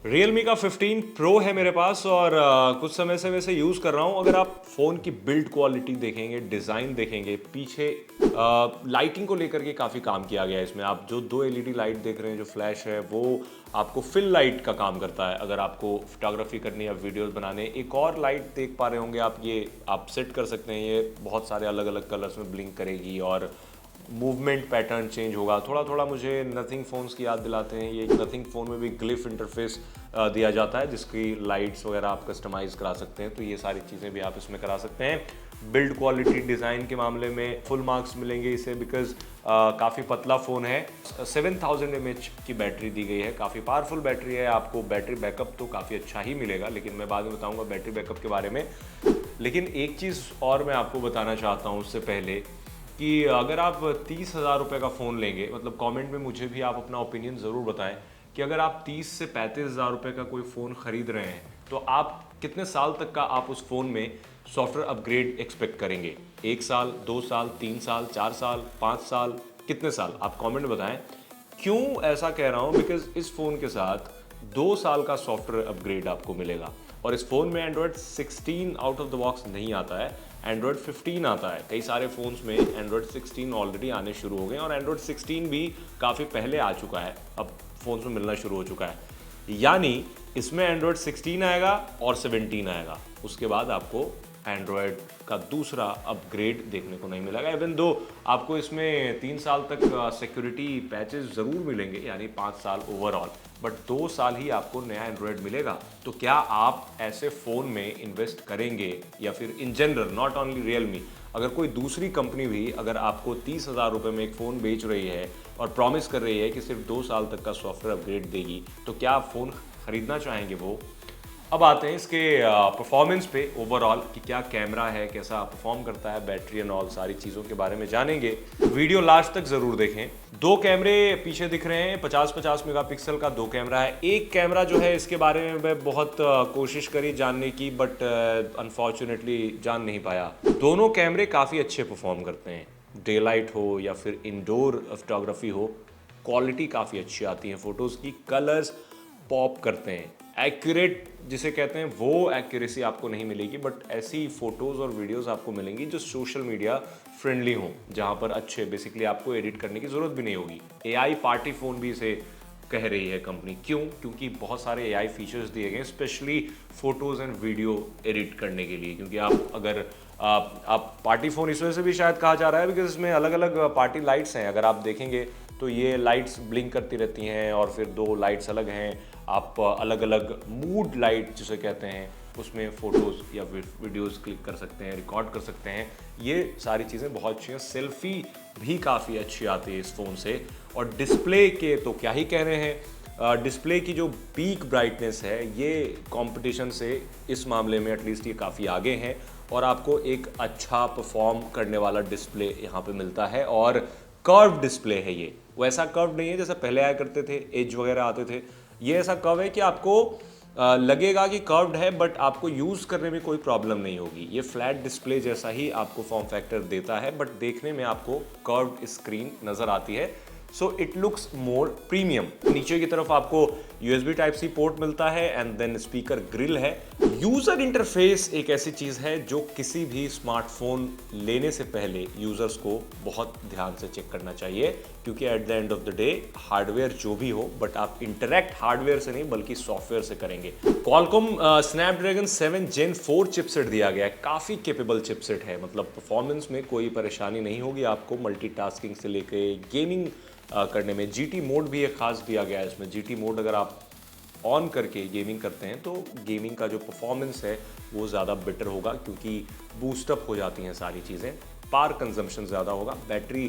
Realme का 15 Pro है मेरे पास और कुछ समय से मैं इसे यूज़ कर रहा हूँ। अगर आप फ़ोन की बिल्ड क्वालिटी देखेंगे, डिज़ाइन देखेंगे, पीछे लाइटिंग को लेकर के काफ़ी काम किया गया है इसमें। आप जो दो एलईडी लाइट देख रहे हैं, जो फ्लैश है, वो आपको फिल लाइट का काम करता है। अगर आपको फोटोग्राफी करनी है, वीडियोस बनाने, एक और लाइट देख पा रहे होंगे आप, ये आप सेट कर सकते हैं। ये बहुत सारे अलग अलग कलर्स में ब्लिंक करेगी और मूवमेंट पैटर्न चेंज होगा। थोड़ा थोड़ा मुझे नथिंग फ़ोन्स की याद दिलाते हैं। ये नथिंग फ़ोन में भी ग्लिफ इंटरफेस दिया जाता है, जिसकी लाइट्स वगैरह आप कस्टमाइज़ करा सकते हैं। तो ये सारी चीज़ें भी आप इसमें करा सकते हैं। बिल्ड क्वालिटी, डिज़ाइन के मामले में फुल मार्क्स मिलेंगे इसे, बिकॉज काफ़ी पतला फ़ोन है। 7000 mAh की बैटरी दी गई है, काफ़ी पावरफुल बैटरी है। आपको बैटरी बैकअप तो काफ़ी अच्छा ही मिलेगा, लेकिन मैं बाद में बताऊँगा बैटरी बैकअप के बारे में। लेकिन एक चीज़ और मैं आपको बताना चाहता हूँ उससे पहले, कि अगर आप 30,000 रुपये का फ़ोन लेंगे, मतलब कमेंट में मुझे भी आप अपना ओपिनियन ज़रूर बताएं कि अगर आप 30 से 35,000 रुपये का कोई फ़ोन ख़रीद रहे हैं तो आप कितने साल तक का आप उस फ़ोन में सॉफ्टवेयर अपग्रेड एक्सपेक्ट करेंगे। 1 साल, 2 साल, 3 साल, 4 साल, 5 साल, कितने साल? आप कमेंट में बताएं। क्यों ऐसा कह रहा हूँ, बिकॉज इस फ़ोन के साथ 2 साल का सॉफ्टवेयर अपग्रेड आपको मिलेगा। और इस फ़ोन में Android 16 out of the box नहीं आता है, एंड्रॉयड 15 आता है। कई सारे फ़ोन्स में एंड्रॉयड 16 ऑलरेडी आने शुरू हो गए और एंड्रॉयड 16 भी काफ़ी पहले आ चुका है, अब फ़ोन्स में मिलना शुरू हो चुका है। यानी इसमें एंड्रॉयड 16 आएगा और 17 आएगा, उसके बाद आपको एंड्रॉयड का दूसरा अपग्रेड देखने को नहीं मिलेगा। इवन दो आपको इसमें 3 साल तक सिक्योरिटी पैचेस ज़रूर मिलेंगे, यानी 5 साल ओवरऑल, बट 2 साल ही आपको नया एंड्रॉयड मिलेगा। तो क्या आप ऐसे फ़ोन में इन्वेस्ट करेंगे, या फिर in general, not only Realme, अगर कोई दूसरी कंपनी भी अगर आपको 30,000 रुपये में एक फ़ोन बेच रही है और प्रॉमिस कर रही है कि सिर्फ 2 साल तक का सॉफ्टवेयर अपग्रेड देगी, तो क्या आप फ़ोन ख़रीदना चाहेंगे वो? अब आते हैं इसके परफॉर्मेंस पे ओवरऑल, कि क्या कैमरा है, कैसा परफॉर्म करता है, बैटरी एंड ऑल सारी चीज़ों के बारे में जानेंगे। वीडियो लास्ट तक ज़रूर देखें। दो कैमरे पीछे दिख रहे हैं, 50-50 मेगापिक्सल का दो कैमरा है। एक कैमरा जो है, इसके बारे में मैं बहुत कोशिश करी जानने की, बट अनफॉर्चुनेटली जान नहीं पाया। दोनों कैमरे काफ़ी अच्छे परफॉर्म करते हैं, डे लाइट हो या फिर इंडोर फोटोग्राफी हो, क्वालिटी काफ़ी अच्छी आती है फ़ोटोज़ की, कलर्स पॉप करते हैं। एक्यूरेट जिसे कहते हैं वो एक्यूरेसी आपको नहीं मिलेगी, बट ऐसी फोटोज़ और वीडियोस आपको मिलेंगी जो सोशल मीडिया फ्रेंडली हों, जहां पर अच्छे बेसिकली आपको एडिट करने की ज़रूरत भी नहीं होगी। एआई पार्टी फ़ोन भी इसे कह रही है कंपनी। क्यों? क्योंकि बहुत सारे एआई फीचर्स दिए गए, specially photos and video edit करने के लिए। क्योंकि आप अगर आप पार्टी फ़ोन इस वजह से भी शायद कहा जा रहा है बिकॉज इसमें अलग अलग पार्टी लाइट्स हैं। अगर आप देखेंगे तो ये लाइट्स ब्लिंक करती रहती हैं, और फिर दो लाइट्स अलग हैं। आप अलग अलग मूड लाइट जिसे कहते हैं, उसमें फ़ोटोज़ या वीडियोज़ क्लिक कर सकते हैं, रिकॉर्ड कर सकते हैं। ये सारी चीज़ें बहुत अच्छी हैं। सेल्फ़ी भी काफ़ी अच्छी आती है इस फ़ोन से। और डिस्प्ले के तो क्या ही कह रहे हैं, डिस्प्ले की जो पीक ब्राइटनेस है, ये कंपटीशन से इस मामले में एटलीस्ट ये काफ़ी आगे हैं, और आपको एक अच्छा परफॉर्म करने वाला डिस्प्ले यहाँ पे मिलता है। और कर्व डिस्प्ले है ये, वैसा कर्व नहीं है जैसा पहले आया करते थे, एज वगैरह आते थे। ये ऐसा कर्व है कि आपको लगेगा कि कर्व्ड है, बट आपको यूज़ करने में कोई प्रॉब्लम नहीं होगी। ये फ्लैट डिस्प्ले जैसा ही आपको फॉर्म फैक्टर देता है, बट देखने में आपको कर्व्ड स्क्रीन नज़र आती है। So it looks more premium. नीचे की तरफ आपको USB Type-C पोर्ट मिलता है, एंड देन स्पीकर ग्रिल है। यूज़र इंटरफेस एक ऐसी चीज़ है जो किसी भी स्मार्टफोन लेने से पहले यूज़र्स को बहुत ध्यान से चेक करना चाहिए, क्योंकि at the end of the day hardware जो भी हो, बट आप इंटरैक्ट हार्डवेयर से नहीं बल्कि सॉफ्टवेयर से करेंगे। Qualcomm Snapdragon 7 Gen 4 चिपसेट दिया गया है, काफ़ी केपेबल चिपसेट है। मतलब परफॉर्मेंस में कोई परेशानी नहीं होगी आपको, मल्टीटास्किंग से लेके गेमिंग करने में। GT मोड भी एक खास दिया गया है इसमें। GT मोड अगर आप ऑन करके गेमिंग करते हैं तो गेमिंग का जो परफॉर्मेंस है वो ज़्यादा बेटर होगा, क्योंकि बूस्टअप हो जाती हैं सारी चीज़ें। पावर कंजम्पशन ज़्यादा होगा, बैटरी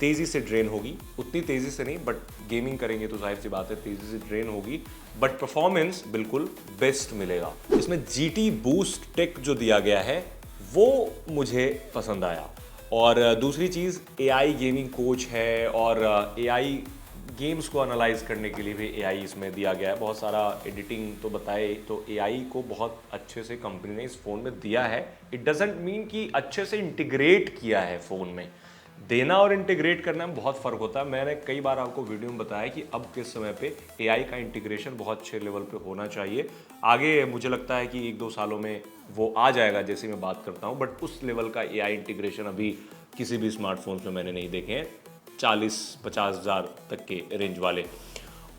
तेज़ी से ड्रेन होगी, उतनी तेज़ी से नहीं, बट गेमिंग करेंगे तो जाहिर सी बात है तेज़ी से ड्रेन होगी, बट परफॉर्मेंस बिल्कुल बेस्ट मिलेगा। इसमें GT बूस्ट टेक जो दिया गया है वो मुझे पसंद आया। और दूसरी चीज़, AI गेमिंग कोच है, और AI गेम्स को एनालाइज करने के लिए भी AI इसमें दिया गया है। बहुत सारा एडिटिंग तो बताए, तो AI को बहुत अच्छे से कंपनी ने इस फ़ोन में दिया है। इट डजेंट मीन कि अच्छे से इंटीग्रेट किया है फ़ोन में, देना और इंटीग्रेट करना में बहुत फ़र्क होता है। मैंने कई बार आपको वीडियो में बताया कि अब के समय पे एआई का इंटीग्रेशन बहुत अच्छे लेवल पे होना चाहिए। आगे मुझे लगता है कि 1-2 सालों में वो आ जाएगा जैसे मैं बात करता हूँ, बट उस लेवल का एआई इंटीग्रेशन अभी किसी भी स्मार्टफोन्स में मैंने नहीं देखे हैं, 40-50 हज़ार तक के रेंज वाले।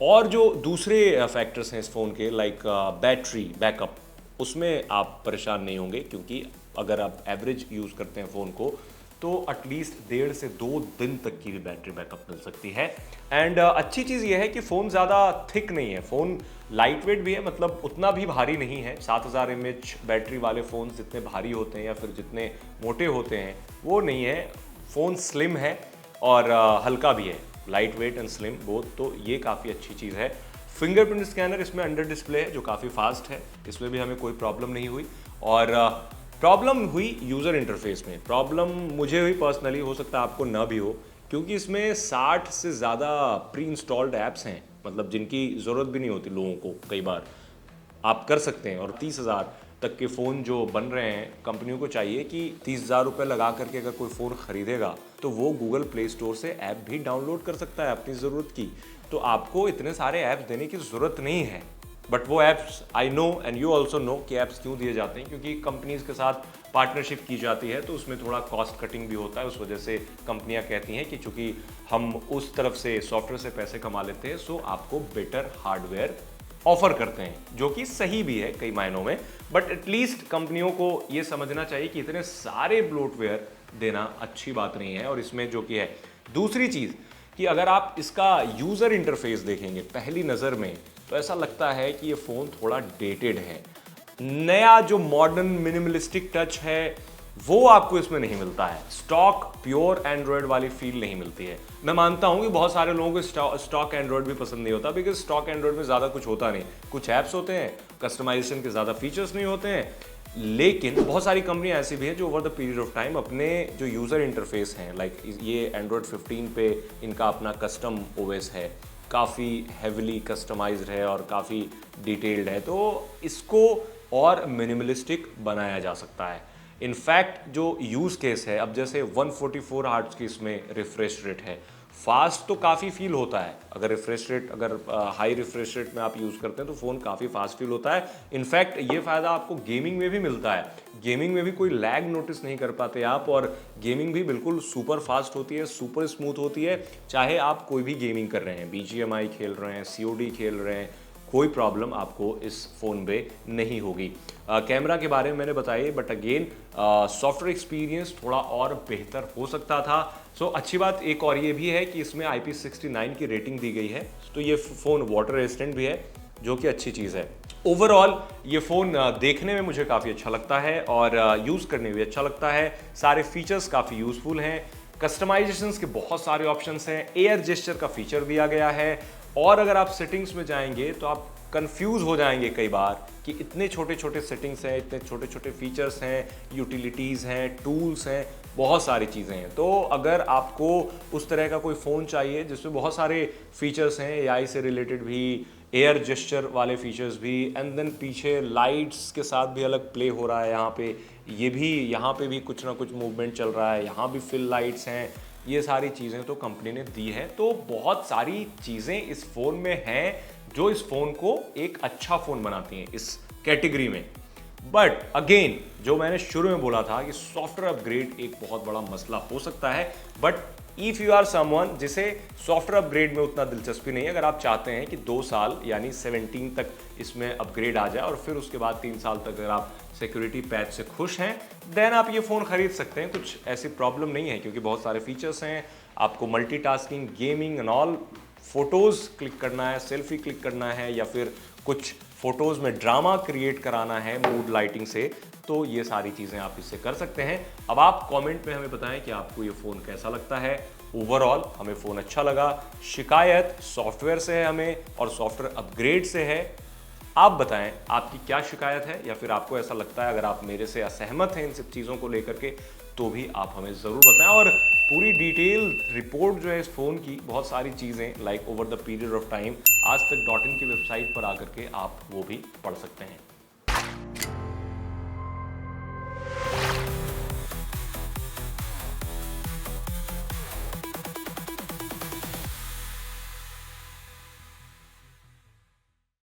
और जो दूसरे फैक्टर्स हैं इस फ़ोन के, लाइक बैटरी बैकअप, उसमें आप परेशान नहीं होंगे, क्योंकि अगर आप एवरेज यूज़ करते हैं फ़ोन को तो एटलीस्ट 1.5 से 2 दिन तक की भी बैटरी बैकअप मिल सकती है। एंड अच्छी चीज़ ये है कि फ़ोन ज़्यादा थिक नहीं है, फ़ोन लाइट वेट भी है, मतलब उतना भी भारी नहीं है। 7000 mAh बैटरी वाले फ़ोन जितने भारी होते हैं या फिर जितने मोटे होते हैं वो नहीं है। फ़ोन स्लिम है और हल्का भी है, light weight and slim both, तो ये काफ़ी अच्छी चीज़ है। फिंगरप्रिंट स्कैनर इसमें अंडर डिस्प्ले है जो काफ़ी फास्ट है, इसमें भी हमें कोई प्रॉब्लम नहीं हुई। और प्रॉब्लम हुई यूज़र इंटरफेस में, प्रॉब्लम मुझे हुई पर्सनली, हो सकता है आपको ना भी हो, क्योंकि इसमें 60 से ज़्यादा प्री इंस्टॉल्ड ऐप्स हैं, मतलब जिनकी ज़रूरत भी नहीं होती लोगों को, कई बार आप कर सकते हैं। और 30,000 तक के फ़ोन जो बन रहे हैं, कंपनियों को चाहिए कि 30,000 रुपये लगा करके अगर कोई फ़ोन ख़रीदेगा तो वो गूगल प्ले स्टोर से ऐप भी डाउनलोड कर सकता है अपनी ज़रूरत की। तो आपको इतने सारे ऐप्स देने की ज़रूरत नहीं है। बट वो apps, I know and you also know कि ऐप्स क्यों दिए जाते हैं, क्योंकि कंपनीज के साथ पार्टनरशिप की जाती है, तो उसमें थोड़ा कॉस्ट कटिंग भी होता है। उस वजह से कंपनियां कहती हैं कि चूंकि हम उस तरफ से सॉफ्टवेयर से पैसे कमा लेते हैं, सो आपको बेटर हार्डवेयर ऑफर करते हैं, जो कि सही भी है कई मायनों में। बट एटलीस्ट कंपनियों को ये समझना चाहिए कि इतने सारे ब्लोटवेयर देना अच्छी बात नहीं है। और इसमें जो कि है दूसरी चीज़ कि अगर आप इसका यूज़र इंटरफेस देखेंगे पहली नज़र में, तो ऐसा लगता है कि ये फ़ोन थोड़ा डेटेड है। नया जो मॉडर्न मिनिमलिस्टिक टच है वो आपको इसमें नहीं मिलता है। स्टॉक प्योर एंड्रॉयड वाली फील नहीं मिलती है। मैं मानता हूं कि बहुत सारे लोगों को स्टॉक एंड्रॉयड भी पसंद नहीं होता, बिकॉज स्टॉक एंड्रॉयड में ज़्यादा कुछ होता नहीं, कुछ ऐप्स होते हैं, कस्टमाइजेशन के ज़्यादा फीचर्स नहीं होते हैं। लेकिन बहुत सारी कंपनियां ऐसी भी हैं जो over the period of time अपने जो यूज़र इंटरफेस हैं, लाइक ये एंड्रॉयड 15 पे इनका अपना कस्टम ओएस है, काफ़ी हैविली कस्टमाइज्ड है और काफ़ी डिटेल्ड है, तो इसको और मिनिमलिस्टिक बनाया जा सकता है। इनफैक्ट जो यूज़ केस है, अब जैसे 144 हर्ट्ज की इसमें रिफ्रेश रेट है, फास्ट तो काफ़ी फील होता है। अगर रिफ्रेश रेट, अगर हाई रिफ्रेश रेट में आप यूज़ करते हैं तो फ़ोन काफ़ी फास्ट फील होता है। इनफैक्ट ये फ़ायदा आपको गेमिंग में भी मिलता है, गेमिंग में भी कोई लैग नोटिस नहीं कर पाते आप, और गेमिंग भी बिल्कुल सुपर फास्ट होती है, सुपर स्मूथ होती है। चाहे आप कोई भी गेमिंग कर रहे हैं, BGMI खेल रहे हैं, COD खेल रहे हैं, कोई प्रॉब्लम आपको इस फ़ोन पे नहीं होगी। कैमरा के बारे में मैंने बताया, बट अगेन सॉफ्टवेयर एक्सपीरियंस थोड़ा और बेहतर हो सकता था। सो अच्छी बात एक और ये भी है कि इसमें IP69 की रेटिंग दी गई है, तो ये फ़ोन वाटर रेजिस्टेंट भी है, जो कि अच्छी चीज़ है। ओवरऑल ये फ़ोन देखने में मुझे काफ़ी अच्छा लगता है और यूज़ करने में भी अच्छा लगता है। सारे फीचर्स काफ़ी यूज़फुल हैं, कस्टमाइजेशंस के बहुत सारे ऑप्शंस हैं, एयर जेस्चर का फीचर दिया गया है। और अगर आप सेटिंग्स में जाएंगे तो आप कंफ्यूज हो जाएंगे कई बार कि इतने छोटे छोटे सेटिंग्स हैं, इतने छोटे छोटे फीचर्स हैं, यूटिलिटीज़ हैं, टूल्स हैं, बहुत सारी चीज़ें हैं। तो अगर आपको उस तरह का कोई फ़ोन चाहिए जिसमें बहुत सारे फीचर्स हैं, AI से रिलेटेड भी, एयर जेस्चर वाले फीचर्स भी, एंड देन पीछे लाइट्स के साथ भी अलग प्ले हो रहा है, यहाँ पे ये भी, यहाँ पे भी कुछ ना कुछ मूवमेंट चल रहा है, यहाँ भी फिल लाइट्स हैं, ये सारी चीज़ें तो कंपनी ने दी है। तो बहुत सारी चीज़ें इस फ़ोन में हैं जो इस फ़ोन को एक अच्छा फ़ोन बनाती हैं इस कैटेगरी में। बट अगेन, जो मैंने शुरू में बोला था कि सॉफ्टवेयर अपग्रेड एक बहुत बड़ा मसला हो सकता है। But if you are someone जिसे सॉफ्टवेयर अपग्रेड में उतना दिलचस्पी नहीं है, अगर आप चाहते हैं कि 2 साल यानी 17 तक इसमें अपग्रेड आ जाए और फिर उसके बाद 3 साल तक अगर आप सिक्योरिटी पैच से खुश हैं, देन आप ये फ़ोन खरीद सकते हैं। कुछ ऐसी प्रॉब्लम नहीं है, क्योंकि बहुत सारे फीचर्स हैं, आपको multitasking, gaming and all, photos click करना है, सेल्फी क्लिक करना है, या फिर कुछ फोटोज़ में ड्रामा क्रिएट कराना है मूड लाइटिंग से, तो ये सारी चीज़ें आप इससे कर सकते हैं। अब आप कमेंट में हमें बताएं कि आपको ये फ़ोन कैसा लगता है। ओवरऑल हमें फ़ोन अच्छा लगा, शिकायत सॉफ्टवेयर से है हमें और सॉफ्टवेयर अपग्रेड से है। आप बताएं आपकी क्या शिकायत है, या फिर आपको ऐसा लगता है, अगर आप मेरे से असहमत हैं इन सब चीज़ों को लेकर के, तो भी आप हमें ज़रूर बताएं। और पूरी डिटेल रिपोर्ट जो है इस फ़ोन की, बहुत सारी चीज़ें like over the period of time, आज तक .in की वेबसाइट पर आकर के आप वो भी पढ़ सकते हैं।